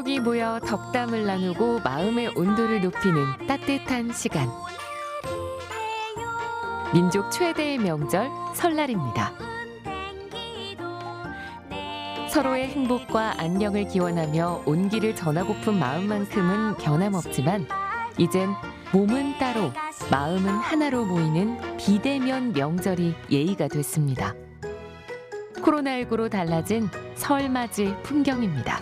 가족이 모여 덕담을 나누고 마음의 온도를 높이는 따뜻한 시간. 민족 최대의 명절 설날입니다. 서로의 행복과 안녕을 기원하며 온기를 전하고픈 마음만큼은 변함없지만 이젠 몸은 따로 마음은 하나로 모이는 비대면 명절이 예의가 됐습니다. 코로나19로 달라진 설맞이 풍경입니다.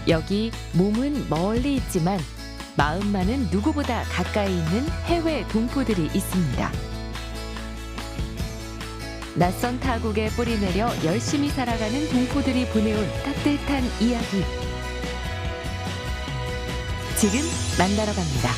여기 몸은 멀리 있지만 마음만은 누구보다 가까이 있는 해외 동포들이 있습니다. 낯선 타국에 뿌리내려 열심히 살아가는 동포들이 보내온 따뜻한 이야기. 지금 만나러 갑니다.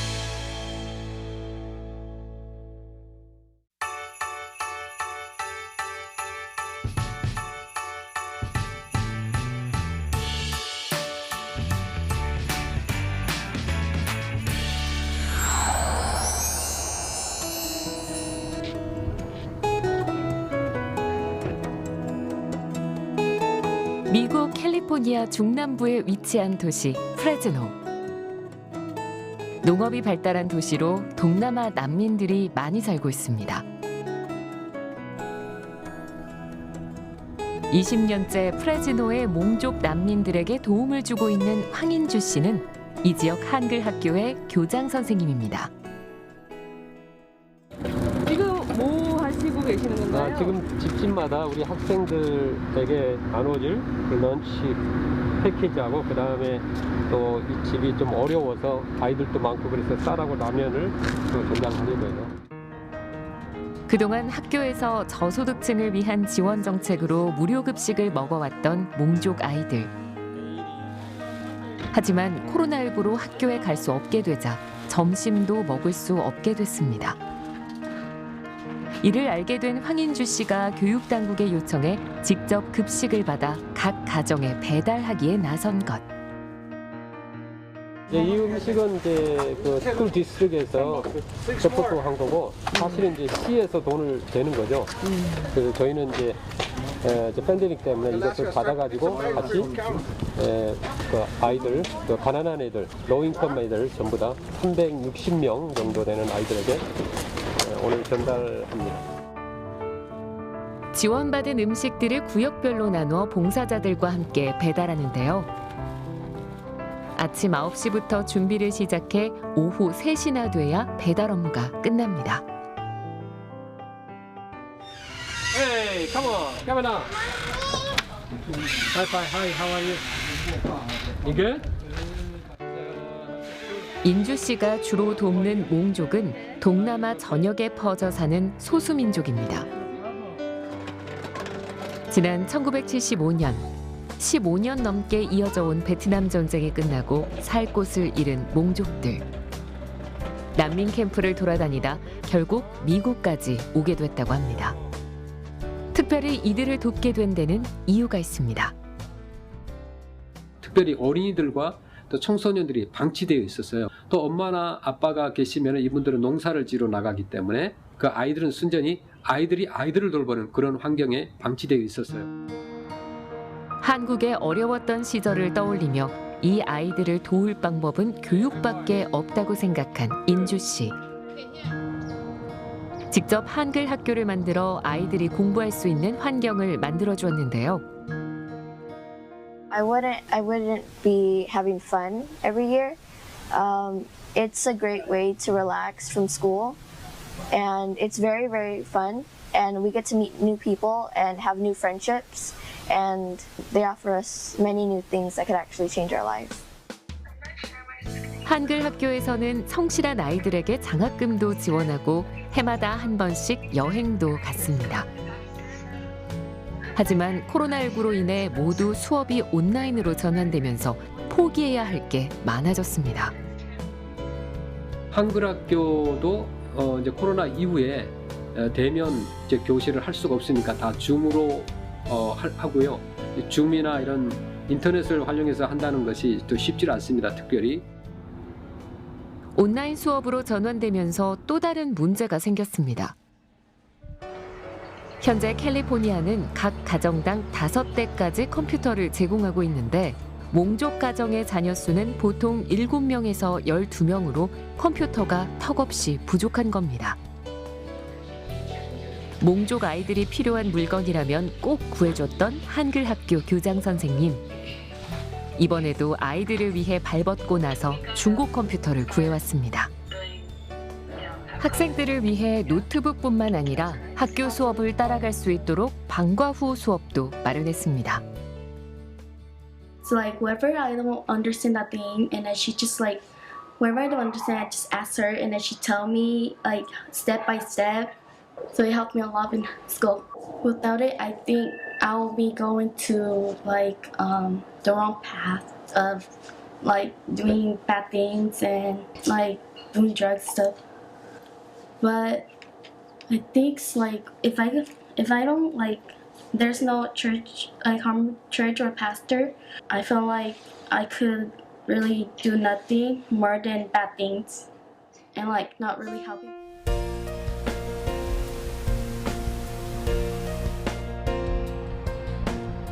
미국 캘리포니아 중남부에 위치한 도시 프레즈노. 농업이 발달한 도시로 동남아 난민들이 많이 살고 있습니다. 20년째 프레즈노의 몽족 난민들에게 도움을 주고 있는 황인주 씨는 이 지역 한글 학교의 교장 선생님입니다. 뭐 하시고 계시는 건가요? 지금 집집마다 우리 학생들에게 나눠줄 그 런치 패키지하고 그 다음에 또 이 집이 좀 어려워서 아이들도 많고 그래서 쌀하고 라면을 또 전달하려고요. 그동안 학교에서 저소득층을 위한 지원 정책으로 무료 급식을 먹어왔던 몽족 아이들. 하지만 코로나19로 학교에 갈 수 없게 되자 점심도 먹을 수 없게 됐습니다. 이를 알게 된 황인주 씨가 교육당국의 요청에 직접 급식을 받아 각 가정에 배달하기에 나선 것. 이 음식은 이제 그 스쿨 디스트릭에서 서포트한 거고 사실은 이제 시에서 돈을 내는 거죠. 그래서 저희는 이제 팬데믹 때문에 이것을 받아가지고 같이 그 아이들, 그 가난한 애들, 로우인컴 애들 전부 다 360명 정도 되는 아이들에게 오늘 전달합니다. 지원받은 음식들을 구역별로 나누어 봉사자들과 함께 배달하는데요. 아침 9시부터 준비를 시작해 오후 3시나 돼야 배달 업무가 끝납니다. Hey, come on, camera. Hi, hi, how are you? You good? 인주 씨가 주로 돕는 몽족은 동남아 전역에 퍼져 사는 소수민족입니다. 지난 1975년, 15년 넘게 이어져 온 베트남 전쟁이 끝나고 살 곳을 잃은 몽족들. 난민 캠프를 돌아다니다 결국 미국까지 오게 됐다고 합니다. 특별히 이들을 돕게 된 데는 이유가 있습니다. 특별히 어린이들과 또 청소년들이 방치되어 있었어요. 또 엄마나 아빠가 계시면 이분들은 농사를 지러 나가기 때문에 그 아이들은 순전히 아이들이 아이들을 돌보는 그런 환경에 방치되어 있었어요. 한국의 어려웠던 시절을 떠올리며 이 아이들을 도울 방법은 교육밖에 없다고 생각한 인주 씨. 직접 한글 학교를 만들어 아이들이 공부할 수 있는 환경을 만들어 주었는데요. I wouldn't be having fun every year. It's a great way to relax from school, and it's very, very fun. And we get to meet new people and have new friendships, and they offer us many new things that could actually change our lives. 한글 학교에서는 성실한 아이들에게 장학금도 지원하고 해마다 한 번씩 여행도 갔습니다. 하지만 코로나19로 인해 모두 수업이 온라인으로 전환되면서 포기해야 할 게 많아졌습니다. 한글 학교도 이제 코로나 이후에 대면 이제 교실을 할 수가 없으니까 다 줌으로 하고요. 줌이나 이런 인터넷을 활용해서 한다는 것이 또 쉽지 않습니다. 특별히. 온라인 수업으로 전환되면서 또 다른 문제가 생겼습니다. 현재 캘리포니아는 각 가정당 5대까지 컴퓨터를 제공하고 있는데 몽족 가정의 자녀 수는 보통 7명에서 12명으로 컴퓨터가 턱없이 부족한 겁니다. 몽족 아이들이 필요한 물건이라면 꼭 구해줬던 한글 학교 교장 선생님. 이번에도 아이들을 위해 발벗고 나서 중고 컴퓨터를 구해왔습니다. 학생들을 위해 노트북뿐만 아니라 학교 수업을 따라갈 수 있도록 방과 후 수업도 마련했습니다. So like wherever I don't understand that thing, and then she just like wherever I don't understand, I just ask her, and then she tell me like step by step. So it helped me a lot in school. Without it, I think I will be going to like the wrong path of like doing bad things and like doing drugs stuff. But I think like if I don't like there's no church like church or pastor, I feel like I could really do nothing more than bad things and like not really helping.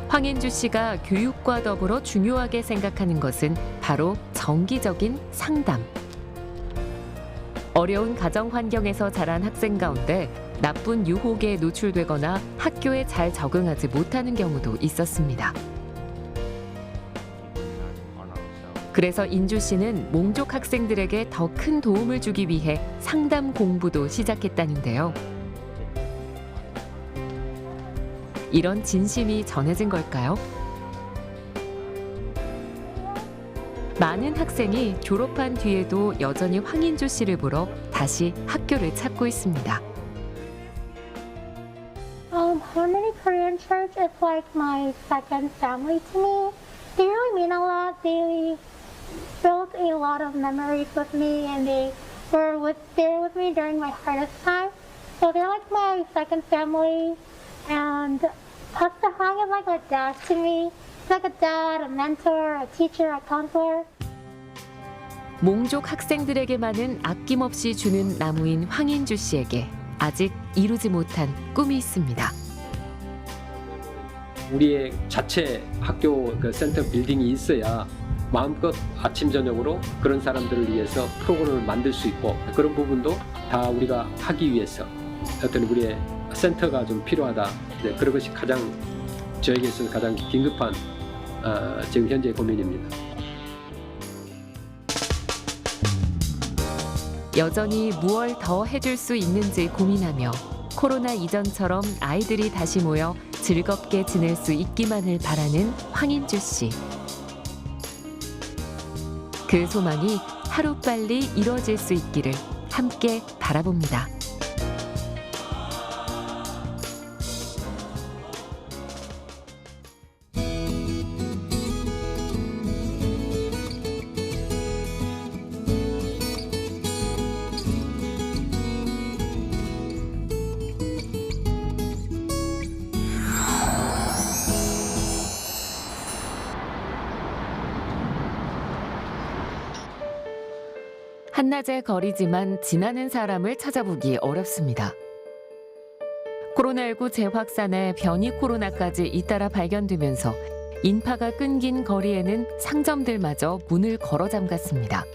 황인주 씨가 교육과 더불어 중요하게 생각하는 것은 바로 정기적인 상담. 어려운 가정 환경에서 자란 학생 가운데 나쁜 유혹에 노출되거나 학교에 잘 적응하지 못하는 경우도 있었습니다. 그래서 인주 씨는 몽족 학생들에게 더 큰 도움을 주기 위해 상담 공부도 시작했다는데요. 이런 진심이 전해진 걸까요? 많은 학생이 졸업한 뒤에도 여전히 황인주 씨를 보러 다시 학교를 찾고 있습니다. Harmony Korean Church is like my second family to me. They really mean a lot. They built a lot of memories with me, and they were with me during my hardest time. So they're like my second family, and Pastor Hong is like a dad to me. He's like a dad, a mentor, a teacher, a counselor. 몽족 학생들에게만은 아낌없이 주는 나무인 황인주 씨에게 아직 이루지 못한 꿈이 있습니다. 우리의 자체 학교 그 센터 빌딩이 있어야 마음껏 아침 저녁으로 그런 사람들을 위해서 프로그램을 만들 수 있고 그런 부분도 다 우리가 하기 위해서 어떤 우리의 센터가 좀 필요하다. 그런 것이 가장 저에게서는 가장 긴급한 지금 현재 고민입니다. 여전히 무얼 더 해줄 수 있는지 고민하며 코로나 이전처럼 아이들이 다시 모여 즐겁게 지낼 수 있기만을 바라는 황인주 씨. 그 소망이 하루빨리 이뤄질 수 있기를 함께 바라봅니다. 한낮의 거리지만 지나는 사람을 찾아보기 어렵습니다. 코로나19 재확산에 변이 코로나까지 잇따라 발견되면서 인파가 끊긴 거리에는 상점들마저 문을 걸어 잠갔습니다.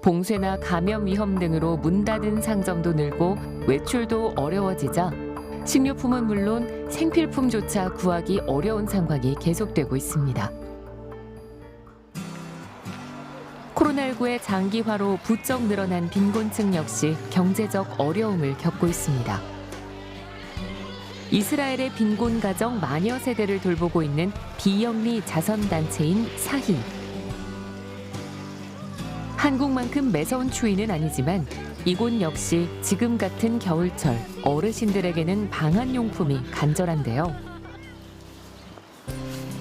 봉쇄나 감염 위험 등으로 문 닫은 상점도 늘고 외출도 어려워지자 식료품은 물론 생필품조차 구하기 어려운 상황이 계속되고 있습니다. 코로나19의 장기화로 부쩍 늘어난 빈곤층 역시 경제적 어려움을 겪고 있습니다. 이스라엘의 빈곤 가정 마녀 세대를 돌보고 있는 비영리 자선단체인 사히. 한국만큼 매서운 추위는 아니지만 이곳 역시 지금 같은 겨울철 어르신들에게는 방한용품이 간절한데요.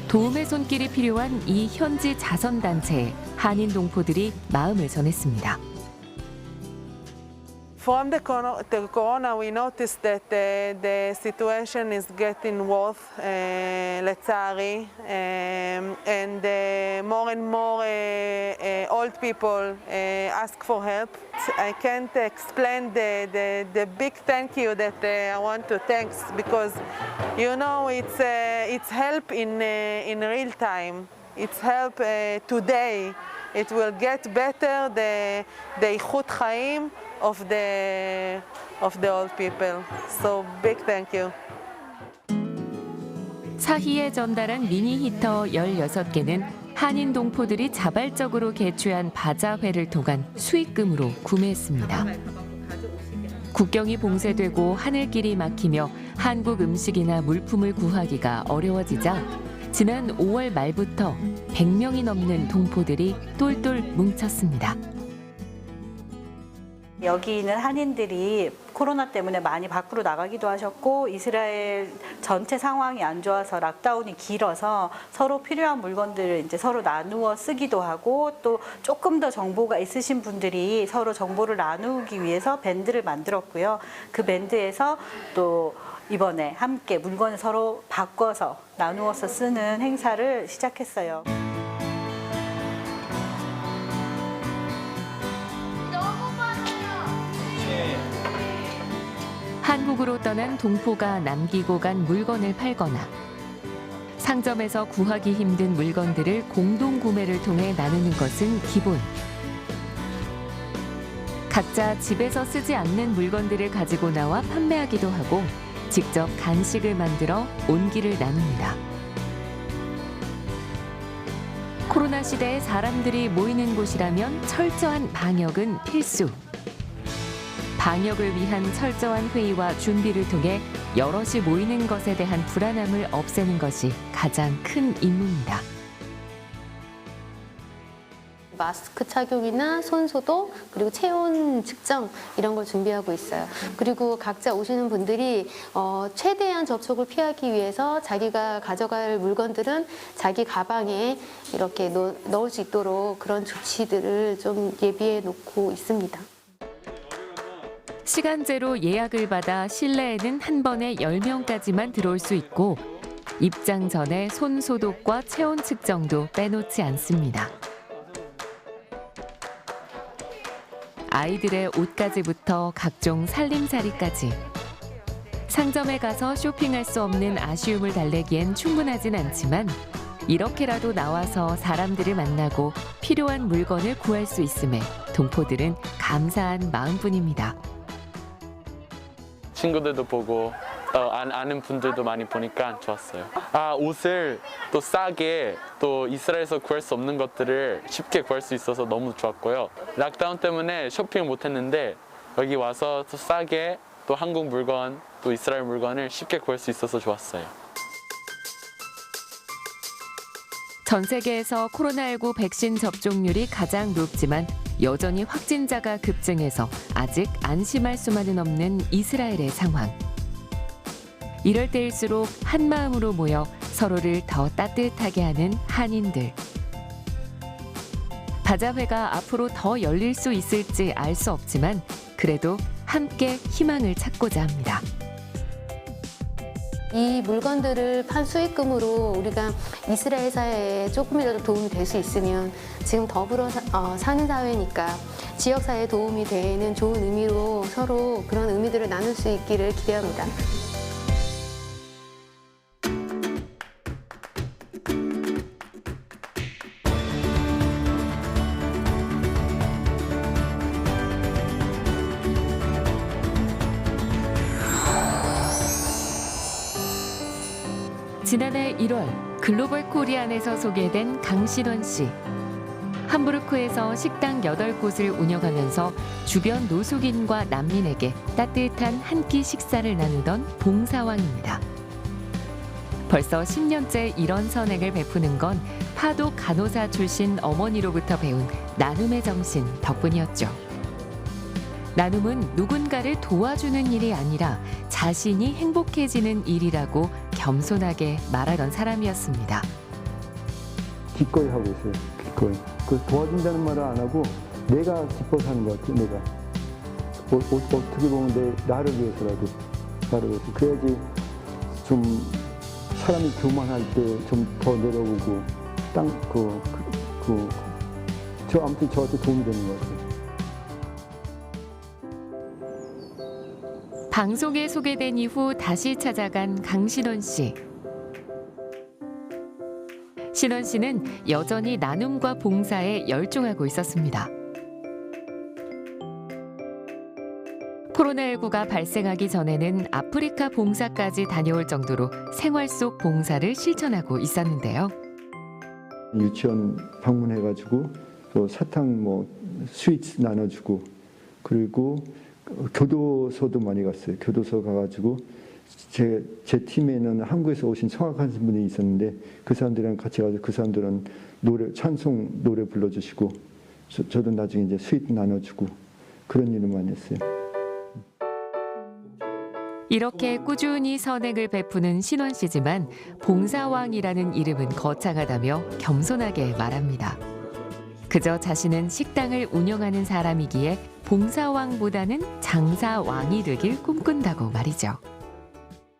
도움의 손길이 필요한 이 현지 자선단체에 한인 동포들이 마음을 전했습니다. From the corona, we noticed that the situation is getting worse, לצערי, and more old people ask for help. I can't explain the big thank you that I want to thank, because you know it's help in real time. It's help today. It will get better the איכות חיים of the old people. So big thank you. 사희에 전달한 미니 히터 16개는 한인 동포들이 자발적으로 개최한 바자회를 통한 수익금으로 구매했습니다. 국경이 봉쇄되고 하늘길이 막히며 한국 음식이나 물품을 구하기가 어려워지자 지난 5월 말부터 100명이 넘는 동포들이 똘똘 뭉쳤습니다. 여기 있는 한인들이 코로나 때문에 많이 밖으로 나가기도 하셨고, 이스라엘 전체 상황이 안 좋아서 락다운이 길어서 서로 필요한 물건들을 이제 서로 나누어 쓰기도 하고, 또 조금 더 정보가 있으신 분들이 서로 정보를 나누기 위해서 밴드를 만들었고요. 그 밴드에서 또 이번에 함께 물건을 서로 바꿔서 나누어서 쓰는 행사를 시작했어요. 한국으로 떠난 동포가 남기고 간 물건을 팔거나 상점에서 구하기 힘든 물건들을 공동 구매를 통해 나누는 것은 기본. 각자 집에서 쓰지 않는 물건들을 가지고 나와 판매하기도 하고 직접 간식을 만들어 온기를 나눕니다. 코로나 시대에 사람들이 모이는 곳이라면 철저한 방역은 필수. 방역을 위한 철저한 회의와 준비를 통해 여럿이 모이는 것에 대한 불안함을 없애는 것이 가장 큰 임무입니다. 마스크 착용이나 손소독, 그리고 체온 측정 이런 걸 준비하고 있어요. 그리고 각자 오시는 분들이 최대한 접촉을 피하기 위해서 자기가 가져갈 물건들은 자기 가방에 이렇게 넣을 수 있도록 그런 조치들을 좀 예비해 놓고 있습니다. 시간제로 예약을 받아 실내에는 한 번에 10명까지만 들어올 수 있고 입장 전에 손 소독과 체온 측정도 빼놓지 않습니다. 아이들의 옷가지부터 각종 살림살이까지 상점에 가서 쇼핑할 수 없는 아쉬움을 달래기엔 충분하진 않지만 이렇게라도 나와서 사람들을 만나고 필요한 물건을 구할 수 있음에 동포들은 감사한 마음뿐입니다. 친구들도 보고 아는 분들도 많이 보니까 좋았어요. 옷을 또 싸게 또 이스라엘에서 구할 수 없는 것들을 쉽게 구할 수 있어서 너무 좋았고요. 락다운 때문에 쇼핑을 못했는데 여기 와서 또 싸게 또 한국 물건 또 이스라엘 물건을 쉽게 구할 수 있어서 좋았어요. 전 세계에서 코로나19 백신 접종률이 가장 높지만 여전히 확진자가 급증해서 아직 안심할 수만은 없는 이스라엘의 상황. 이럴 때일수록 한마음으로 모여 서로를 더 따뜻하게 하는 한인들. 바자회가 앞으로 더 열릴 수 있을지 알 수 없지만 그래도 함께 희망을 찾고자 합니다. 이 물건들을 판 수익금으로 우리가 이스라엘 사회에 조금이라도 도움이 될 수 있으면 지금 더불어 사는 사회니까 지역사회에 도움이 되는 좋은 의미로 서로 그런 의미들을 나눌 수 있기를 기대합니다. 지난해 1월 글로벌 코리안에서 소개된 강신원 씨. 함부르크에서 식당 8곳을 운영하면서 주변 노숙인과 난민에게 따뜻한 한 끼 식사를 나누던 봉사왕입니다. 벌써 10년째 이런 선행을 베푸는 건 파독 간호사 출신 어머니로부터 배운 나눔의 정신 덕분이었죠. 나눔은 누군가를 도와주는 일이 아니라 자신이 행복해지는 일이라고 겸손하게 말하던 사람이었습니다. 기꺼이 하고 있어요. 기꺼이. 그 도와준다는 말을 안 하고 내가 기뻐서 하는 것 같아요. 내가. 어떻게 보면 나를 위해서라도 그래야지 좀 사람이 교만할 때 좀 더 내려오고 아무튼 저한테 도움이 되는 것 같아요. 방송에 소개된 이후 다시 찾아간 강신원 씨. 신원 씨는 여전히 나눔과 봉사에 열중하고 있었습니다. 코로나19가 발생하기 전에는 아프리카 봉사까지 다녀올 정도로 생활 속 봉사를 실천하고 있었는데요. 유치원 방문해가지고 또 사탕 스위트 나눠주고 그리고 교도소도 많이 갔어요. 교도소 가가지고 제 팀에는 한국에서 오신 성악하신 분이 있었는데 그 사람들이랑 같이 가서 그 사람들은 찬송 노래 불러주시고 저도 나중에 이제 스위트 나눠주고 그런 일을 많이 했어요. 이렇게 꾸준히 선행을 베푸는 신원 씨지만 봉사왕이라는 이름은 거창하다며 겸손하게 말합니다. 그저 자신은 식당을 운영하는 사람이기에 봉사왕보다는 장사왕이 되길 꿈꾼다고 말이죠.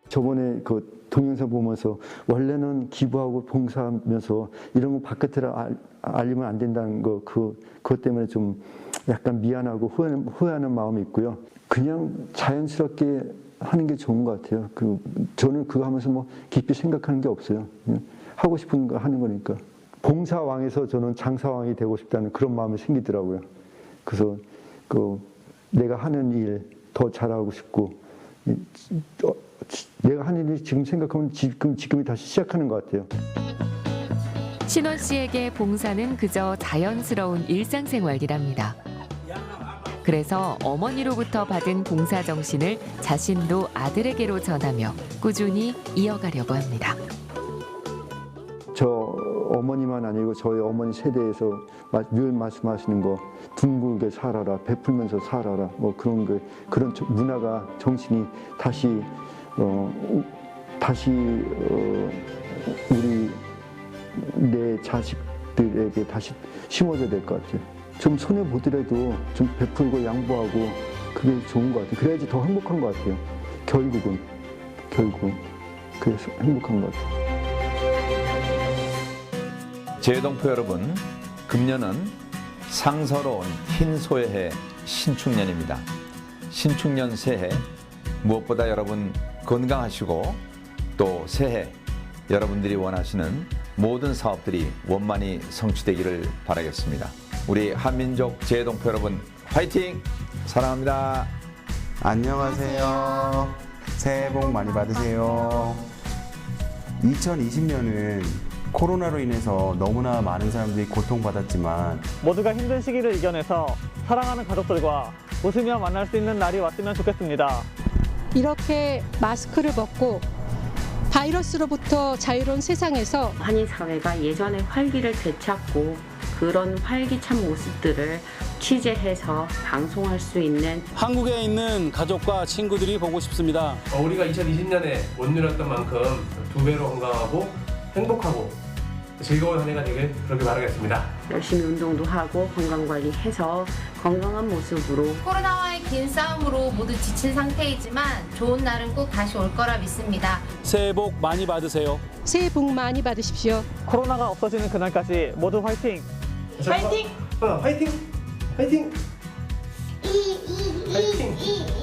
저번에 그 동영상 보면서 원래는 기부하고 봉사하면서 이런 거 바깥으로 알리면 안 된다는 그것 때문에 좀 약간 미안하고 후회하는 마음이 있고요. 그냥 자연스럽게 하는 게 좋은 것 같아요. 저는 그거 하면서 깊이 생각하는 게 없어요. 그냥 하고 싶은 거 하는 거니까. 봉사왕에서 저는 장사왕이 되고 싶다는 그런 마음이 생기더라고요. 그래서 내가 하는 일 더 잘하고 싶고 내가 하는 일 지금 생각하면 지금이 다시 시작하는 것 같아요. 신원 씨에게 봉사는 그저 자연스러운 일상생활이랍니다. 그래서 어머니로부터 받은 봉사 정신을 자신도 아들에게로 전하며 꾸준히 이어가려고 합니다. 저 어머니만 아니고 저희 어머니 세대에서 늘 말씀하시는 거 둥글게 살아라, 베풀면서 살아라, 그런 문화가 정신이 다시 우리 내 자식들에게 다시 심어져야 될 것 같아요. 좀 손해 보더라도 좀 베풀고 양보하고 그게 좋은 것 같아요. 그래야지 더 행복한 것 같아요. 결국은 그래서 행복한 것 같아요. 재동포 여러분, 금년은 상서로운 흰소해의 신축년입니다. 신축년 새해 무엇보다 여러분 건강하시고 또 새해 여러분들이 원하시는 모든 사업들이 원만히 성취되기를 바라겠습니다. 우리 한민족 재동포 여러분 화이팅! 사랑합니다. 안녕하세요. 새해 복 많이 받으세요. 2020년은 코로나로 인해서 너무나 많은 사람들이 고통받았지만 모두가 힘든 시기를 이겨내서 사랑하는 가족들과 웃으며 만날 수 있는 날이 왔으면 좋겠습니다. 이렇게 마스크를 벗고 바이러스로부터 자유로운 세상에서 한인 사회가 예전의 활기를 되찾고 그런 활기찬 모습들을 취재해서 방송할 수 있는 한국에 있는 가족과 친구들이 보고 싶습니다. 우리가 2020년에 못 누렸던 만큼 2배로 건강하고 행복하고 즐거운 한 해가 되길 그렇게 바라겠습니다. 열심히 운동도 하고 건강관리해서 건강한 모습으로 코로나와의 긴 싸움으로 모두 지친 상태이지만 좋은 날은 꼭 다시 올 거라 믿습니다. 새해 복 많이 받으세요. 새해 복 많이 받으십시오. 코로나가 없어지는 그날까지 모두 화이팅! 화이팅! 화이팅! 화이팅! 화이팅!